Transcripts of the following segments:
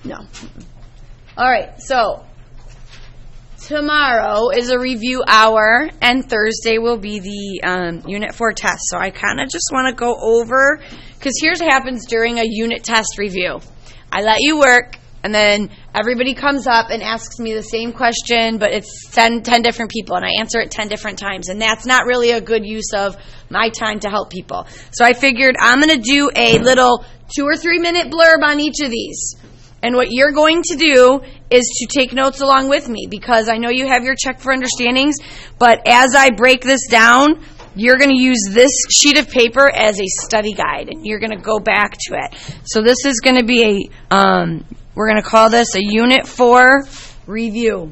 No. All right, so tomorrow is a review hour, and Thursday will be the Unit 4 test. So I kind of just want to go over, because here's what happens during a unit test review. I let you work, and then everybody comes up and asks me the same question, but it's 10 different people, and I answer it 10 different times. And that's not really a good use of my time to help people. So I figured I'm going to do a little 2 or 3 minute blurb on each of these. And what you're going to do is to take notes along with me, because I know you have your check for understandings, but as I break this down, you're going to use this sheet of paper as a study guide, and you're going to go back to it. So this is going to be we're going to call this a Unit 4 review.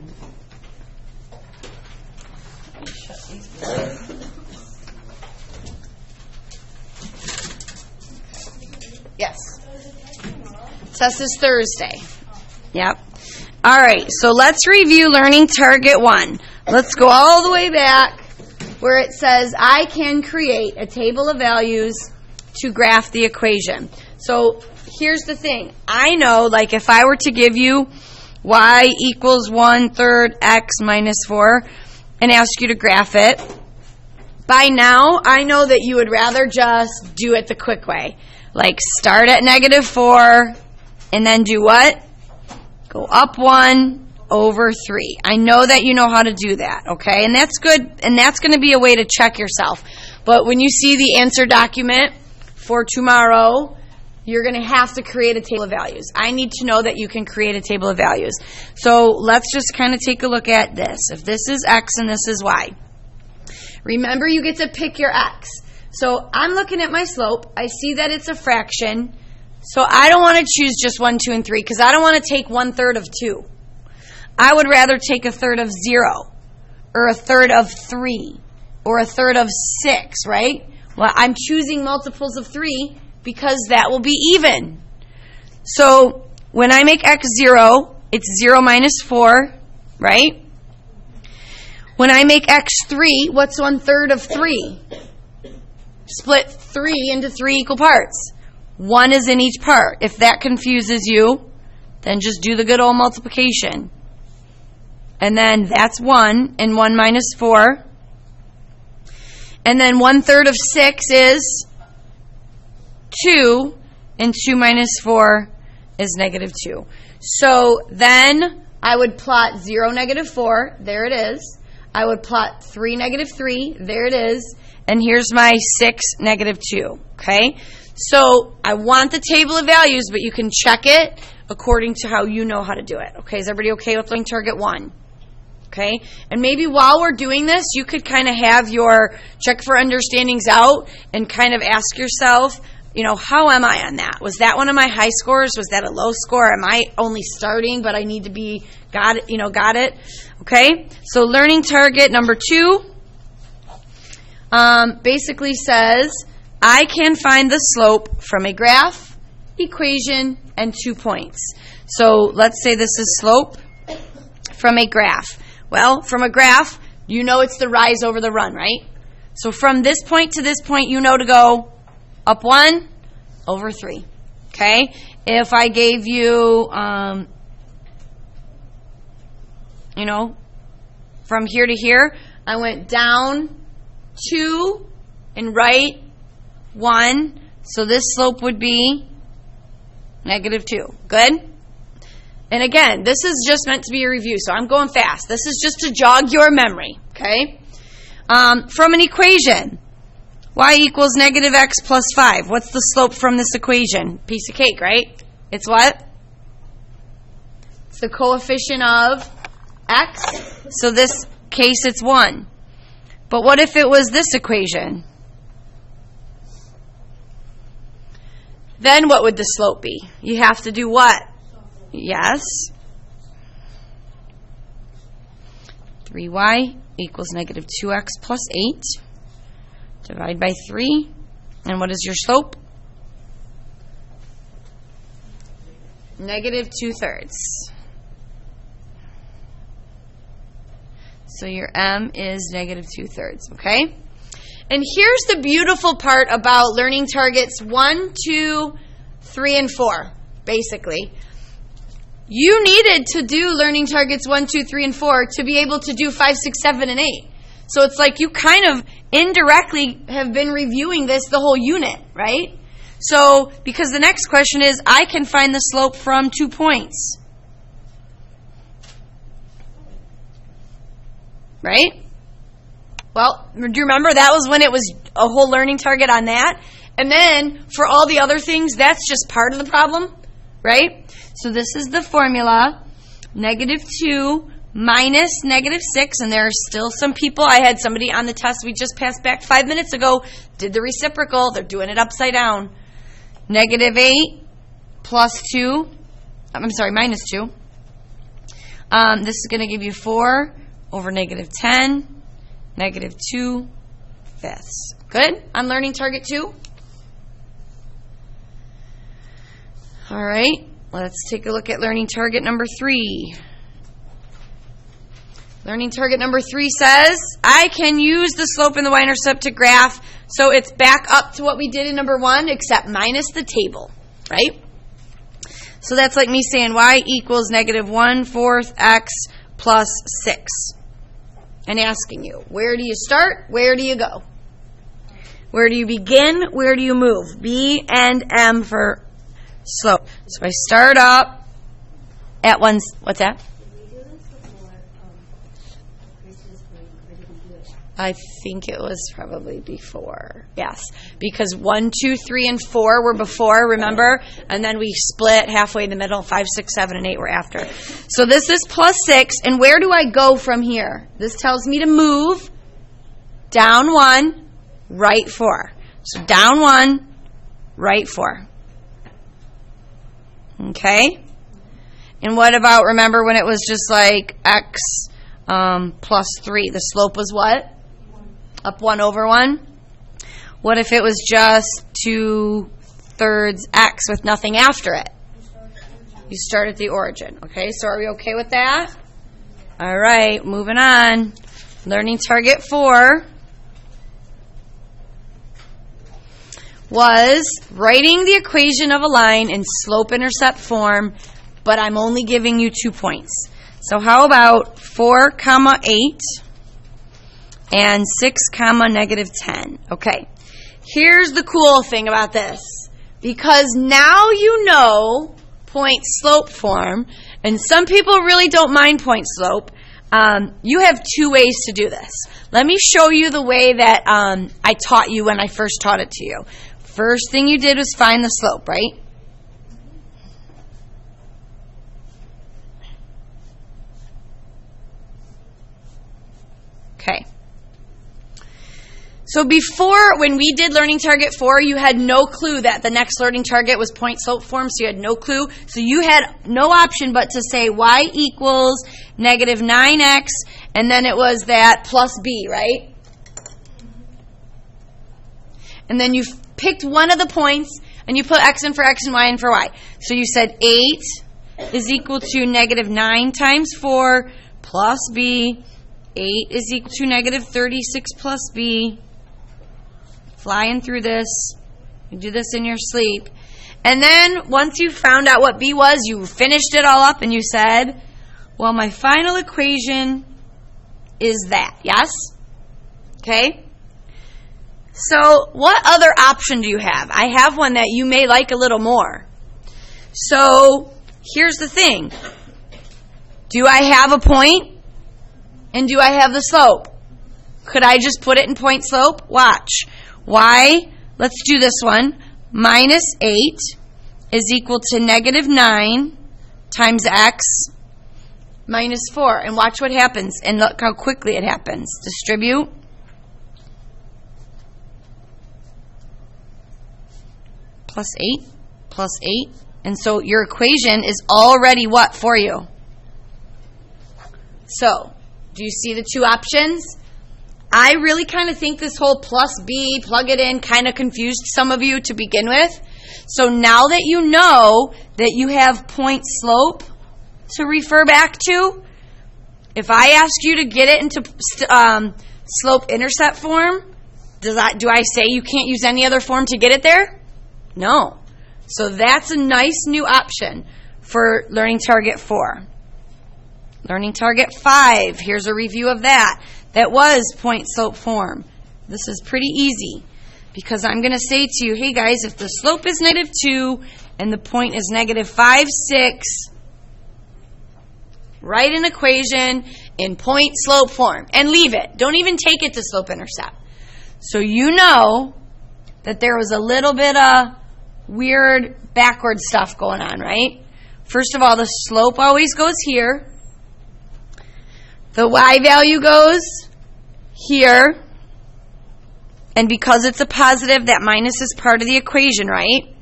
Let me shut these doors. Yes. Test is Thursday. Yep. All right, so let's review Learning Target 1. Let's go all the way back where it says, I can create a table of values to graph the equation. So here's the thing. I know, like, if I were to give you y equals 1/3 x minus 4 and ask you to graph it, by now I know that you would rather just do it the quick way. Like, start at -4 and then do what? Go up 1/3. I know that you know how to do that, okay? And that's good, and that's going to be a way to check yourself. But when you see the answer document for tomorrow, you're going to have to create a table of values. I need to know that you can create a table of values. So let's just kind of take a look at this. If this is x and this is y. Remember, you get to pick your x. So I'm looking at my slope. I see that it's a fraction. So I don't want to choose just 1, 2, and 3, because I don't want to take 1/3 of 2. I would rather take 1/3 of 0, or 1/3 of 3, or 1/3 of 6, right? Well, I'm choosing multiples of 3 because that will be even. So when I make x 0, it's 0 minus 4, right? When I make x 3, what's 1/3 of 3? Split 3 into 3 equal parts. 1 is in each part. If that confuses you, then just do the good old multiplication. And then that's 1, and 1 minus 4. And then 1/3 of 6 is 2, and 2 minus 4 is -2. So then I would plot 0, -4. There it is. I would plot 3, -3. There it is. And here's my 6, -2. Okay? So I want the table of values, but you can check it according to how you know how to do it. Okay, is everybody okay with Learning Target 1? Okay, and maybe while we're doing this, you could kind of have your check for understandings out and kind of ask yourself, you know, how am I on that? Was that one of my high scores? Was that a low score? Am I only starting, but I need to be, got it? Okay, so Learning Target number 2 basically says, I can find the slope from a graph, equation, and 2 points. So let's say this is slope from a graph. Well, from a graph, you know it's the rise over the run, right? So from this point to this point, you know to go up 1/3. Okay? If I gave you, from here to here, I went down 2 and right 1, so this slope would be -2. Good? And again, this is just meant to be a review, so I'm going fast. This is just to jog your memory, okay? From an equation, y equals -x plus 5. What's the slope from this equation? Piece of cake, right? It's what? It's the coefficient of x, so this case it's 1. But what if it was this equation? Then what would the slope be? You have to do what? Yes. 3y equals -2x plus 8. Divide by 3. And what is your slope? -2/3. So your m is -2/3, okay? And here's the beautiful part about learning targets 1, 2, 3, and 4, basically. you needed to do learning targets 1, 2, 3, and 4 to be able to do 5, 6, 7, and 8. So it's like you kind of indirectly have been reviewing this the whole unit, right? So, because the next question is, I can find the slope from 2 points. Right? Well, do you remember that was when it was a whole learning target on that? And then, for all the other things, that's just part of the problem, right? So this is the formula, -2 minus -6, and there are still some people, I had somebody on the test we just passed back 5 minutes ago, did the reciprocal, they're doing it upside down. -8 plus 2, I'm sorry, minus 2. This is going to give you 4 over -10, -2 fifths. Good? On learning target 2? All right, let's take a look at learning target number 3. Learning target number 3 says, I can use the slope and the y-intercept to graph, so it's back up to what we did in number 1, except minus the table, right? So that's like me saying y equals -1/4 x plus 6. And asking you, where do you start? Where do you go? Where do you begin? Where do you move? B and M for slope. So I start up at one, what's that? I think it was probably before. Yes, because 1, 2, 3, and 4 were before, remember? And then we split halfway in the middle. 5, 6, 7, and 8 were after. So this is plus 6. And where do I go from here? This tells me to move down 1, right 4. So down 1, right 4. Okay? And what about, remember when it was just like x plus 3? The slope was what? Up 1 over 1. What if it was just 2/3 x with nothing after it? You start at the origin. Okay, so are we okay with that? All right, moving on. Learning target 4 was writing the equation of a line in slope-intercept form, but I'm only giving you 2 points. So how about 4, 8 and 6, -10. Okay, here's the cool thing about this. Because now you know point slope form, and some people really don't mind point slope, you have 2 ways to do this. Let me show you the way that I taught you when I first taught it to you. First thing you did was find the slope, right? Okay. So before, when we did learning target 4, you had no clue that the next learning target was point slope form, so you had no clue. So you had no option but to say y equals -9x, and then it was that plus b, right? And then you picked one of the points, and you put x in for x and y in for y. So you said 8 is equal to -9 times 4 plus b. 8 is equal to -36 plus b. Flying through this. You do this in your sleep. And then once you found out what b was, you finished it all up and you said, well, my final equation is that. Yes? Okay? So what other option do you have? I have one that you may like a little more. So here's the thing. Do I have a point? And do I have the slope? Could I just put it in point slope? Watch. Y, let's do this one, -8 is equal to -9 times x minus 4. And watch what happens. And look how quickly it happens. Distribute. Plus 8, plus 8. And so your equation is already what for you? So, do you see the 2 options? I really kind of think this whole plus b, plug it in, kind of confused some of you to begin with. So now that you know that you have point slope to refer back to, if I ask you to get it into slope-intercept form, do I say you can't use any other form to get it there? No. So that's a nice new option. for learning target 4. Learning target 5, here's a review of that. That was point slope form. This is pretty easy because I'm going to say to you, hey guys, if the slope is -2 and the point is -5, 6, write an equation in point slope form and leave it. Don't even take it to slope-intercept. So you know that there was a little bit of weird backward stuff going on, right? First of all, the slope always goes here. The y value goes here. And because it's a positive, that minus is part of the equation, right?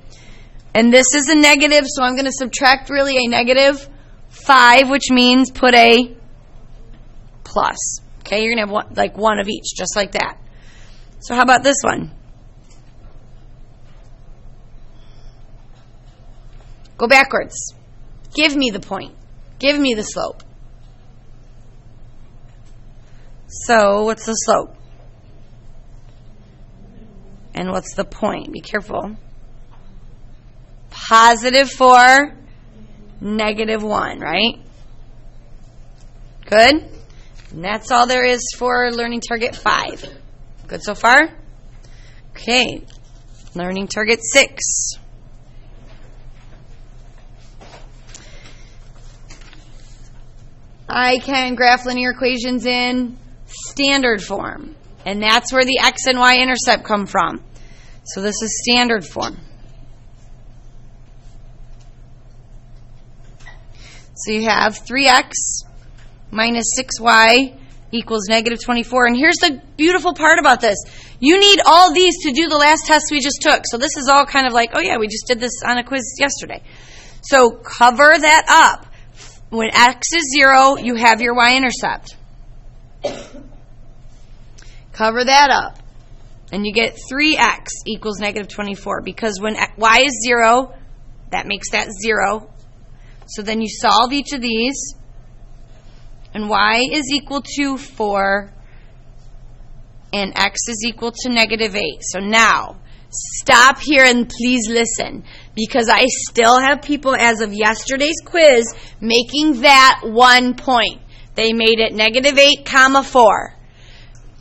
And this is a negative, so I'm going to subtract really a -5, which means put a plus. Okay, you're going to have one of each, just like that. So how about this one? Go backwards. Give me the point. Give me the slope. So what's the slope? And what's the point? Be careful. +4, -1, right? Good? And that's all there is for learning target 5. Good so far? Okay. Learning target 6. I can graph linear equations in standard form. And that's where the x and y-intercept come from. So this is standard form. So you have 3x minus 6y equals -24. And here's the beautiful part about this. You need all these to do the last test we just took. So this is all kind of like, oh yeah, we just did this on a quiz yesterday. So cover that up. When x is 0, you have your y-intercept. Cover that up. And you get 3x equals -24. Because when y is 0, that makes that 0. So then you solve each of these. And y is equal to 4. And x is equal to -8. So now, stop here and please listen. Because I still have people, as of yesterday's quiz, making that 1 point. They made it -8, 4.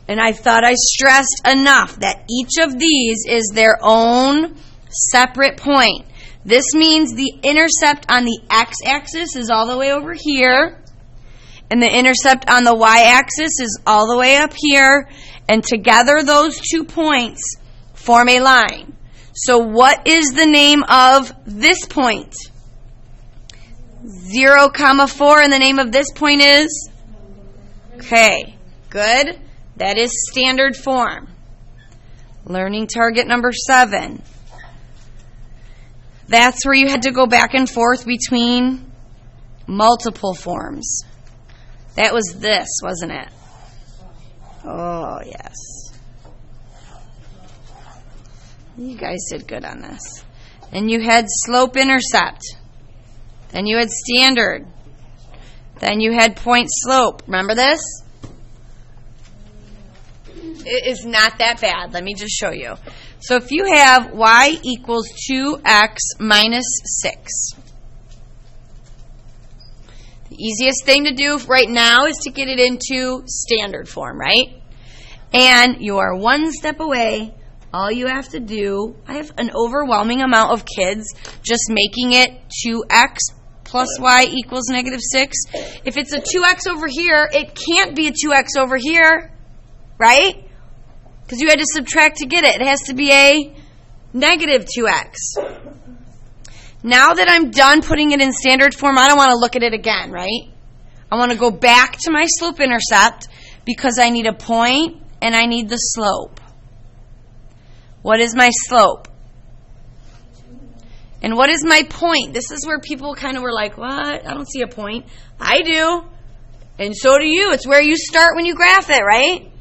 And I thought I stressed enough that each of these is their own separate point. This means the intercept on the x-axis is all the way over here. And the intercept on the y-axis is all the way up here. And together those 2 points form a line. So what is the name of this point? 0, 4, and the name of this point is? Okay, good. That is standard form. Learning target number 7. That's where you had to go back and forth between multiple forms. That was this, wasn't it? Oh, yes. You guys did good on this. And you had slope-intercept. Then you had standard. Then you had point slope. Remember this? It is not that bad. Let me just show you. So if you have y equals 2x minus 6. The easiest thing to do right now is to get it into standard form, right? And you are one step away. All you have to do, I have an overwhelming amount of kids just making it 2x plus y equals -6. If it's a 2x over here, it can't be a 2x over here, right? Because you had to subtract to get it. It has to be a -2x. Now that I'm done putting it in standard form, I don't want to look at it again, right? I want to go back to my slope-intercept because I need a point and I need the slope. What is my slope? And what is my point? This is where people kind of were like, what? I don't see a point. I do. And so do you. It's where you start when you graph it, right?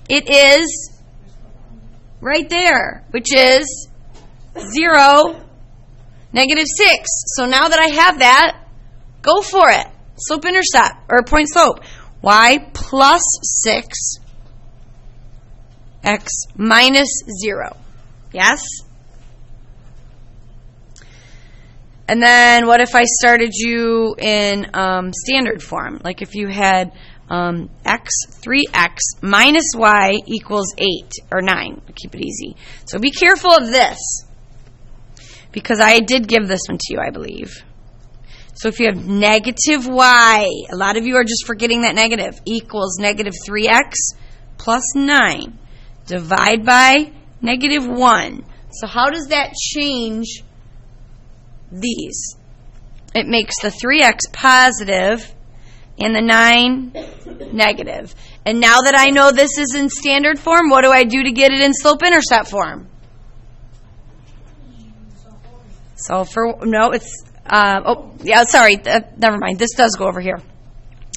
It is right there, which is 0, -6. So now that I have that, go for it. Slope-intercept, or point slope. Y plus 6, x minus 0. Yes? And then what if I started you in standard form? Like if you had 3x minus y equals 8 or 9. Keep it easy. So be careful of this, because I did give this one to you, I believe. So if you have negative y, a lot of you are just forgetting that negative, equals negative 3x plus 9. Divide by negative 1. So how does that change these? It makes the 3x positive and the 9 negative. And now that I know this is in standard form, what do I do to get it in slope-intercept form? So never mind. This does go over here.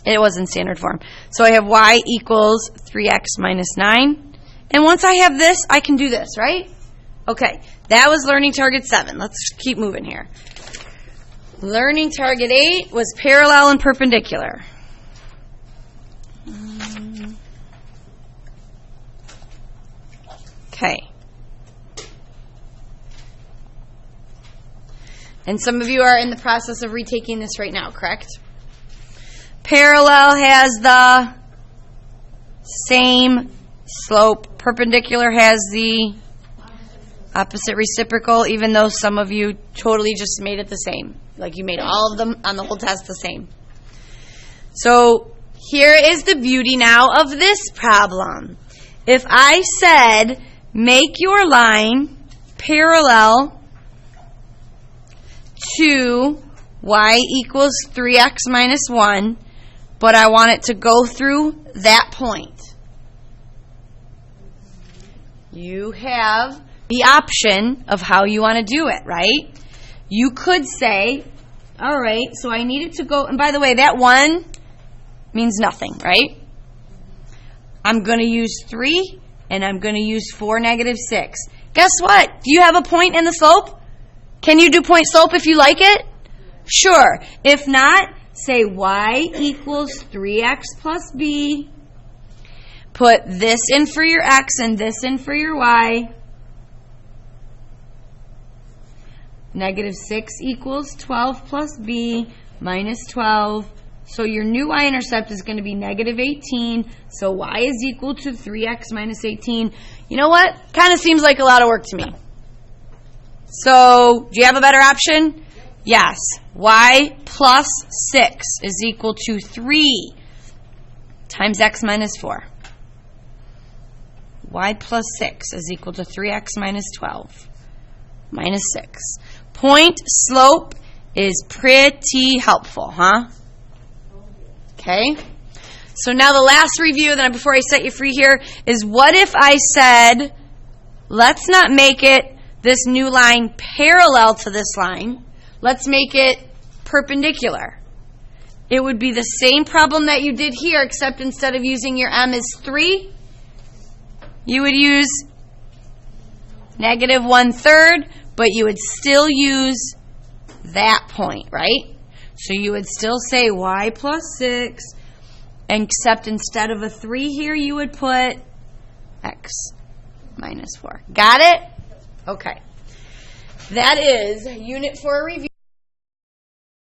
It was in standard form. So I have y equals 3x minus 9. And once I have this, I can do this, right? Okay, that was learning target 7. Let's keep moving here. Learning target 8 was parallel and perpendicular. Okay. And some of you are in the process of retaking this right now, correct? Parallel has the same slope. Perpendicular has the opposite reciprocal, even though some of you totally just made it the same. Like you made all of them on the whole test the same. So here is the beauty now of this problem. If I said, make your line parallel to y equals 3x minus 1, but I want it to go through that point. You have the option of how you want to do it, right? You could say, all right, so I need it to go, and by the way, that 1 means nothing, right? I'm going to use 3, and I'm going to use 4, negative 6. Guess what? Do you have a point in the slope? Can you do point slope if you like it? Sure. If not, say y equals 3x plus b. Put this in for your x and this in for your y. Negative 6 equals 12 plus b minus 12. So your new y-intercept is going to be negative 18. So y is equal to 3x minus 18. You know what? Kind of seems like a lot of work to me. So do you have a better option? Yes. Y plus 6 is equal to 3 times x minus 4. Y plus 6 is equal to 3x minus 12 minus 6. Point slope is pretty helpful, huh? Okay. So now the last review, then before I set you free here, is what if I said, let's not make it this new line parallel to this line. Let's make it perpendicular. It would be the same problem that you did here, except instead of using your m as 3, you would use negative 1/3, but you would still use that point, right? So you would still say y plus 6, except instead of a 3 here, you would put x minus 4. Got it? Okay. That is Unit 4 review.